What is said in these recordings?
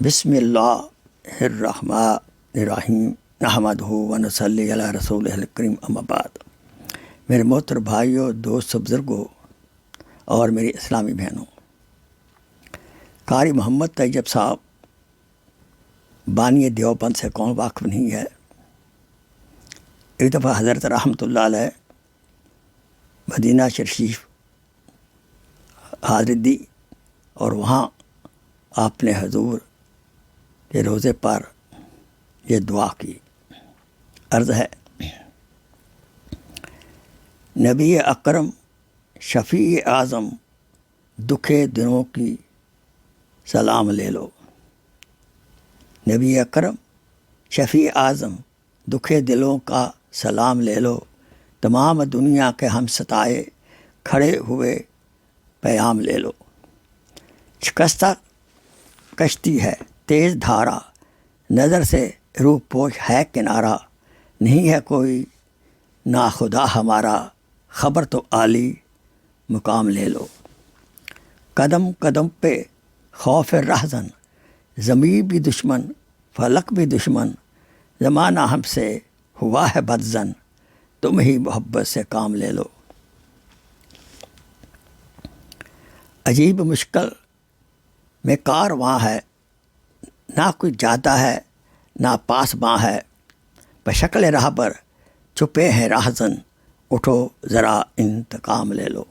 بسم اللہ الرحمن الرحیم نحمدہ و نصلی علی رسولہ الکریم اما بعد۔ میرے محترم بھائیوں، دوست بزرگوں اور میری اسلامی بہنوں، قاری محمد طیب صاحب بانی دیوبند سے کون واقف نہیں ہے؟ ایک دفعہ حضرت رحمۃ اللہ علیہ مدینہ شریف حاضری دی اور وہاں آپ نے حضور کے روزے پر یہ دعا کی۔ عرض ہے: نبی اکرم شفیع اعظم دکھے دنوں کی سلام لے لو۔ نبی اکرم شفیع اعظم دکھے دلوں کا سلام لے لو، تمام دنیا کے ہم ستائے کھڑے ہوئے پیام لے لو۔ شکستہ کشتی ہے تیز دھارا، نظر سے روح پوش ہے کنارہ، نہیں ہے کوئی ناخدا ہمارا، خبر تو عالی مقام لے لو۔ قدم قدم پہ خوف رہزن، زمین بھی دشمن فلک بھی دشمن، زمانہ ہم سے ہوا ہے بدظن، تم ہی محبت سے کام لے لو۔ عجیب مشکل میں کارواں ہے، نہ کوئی جاتا ہے نہ پاسباں ہے، بشکل راہ پر چھپے ہیں راہزن، اٹھو ذرا انتقام لے لو۔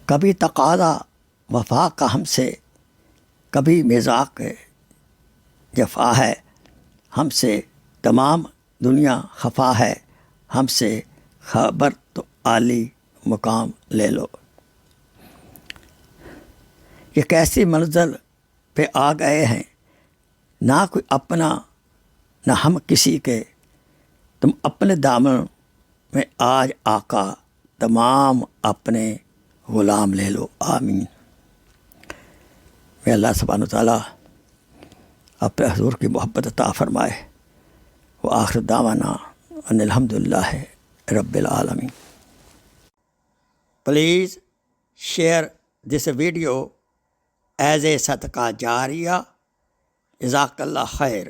کبھی تقاضا وفا کا ہم سے، کبھی مذاق جفا ہے ہم سے، تمام دنیا خفا ہے ہم سے، خبر تو عالی مقام لے لو۔ یہ کیسی منزل پہ آ گئے ہیں، نہ کوئی اپنا نہ ہم کسی کے، تم اپنے دامن میں آج آقا، تمام اپنے غلام لے لو۔ آمین۔ میں اللہ سبحانہ وتعالیٰ اپنے حضور کی محبت عطا فرمائے۔ وآخر دعوانا ان الحمدللہ رب العالمین۔ Please share this video as a صدقہ جاریہ۔ جزاک اللہ خیر۔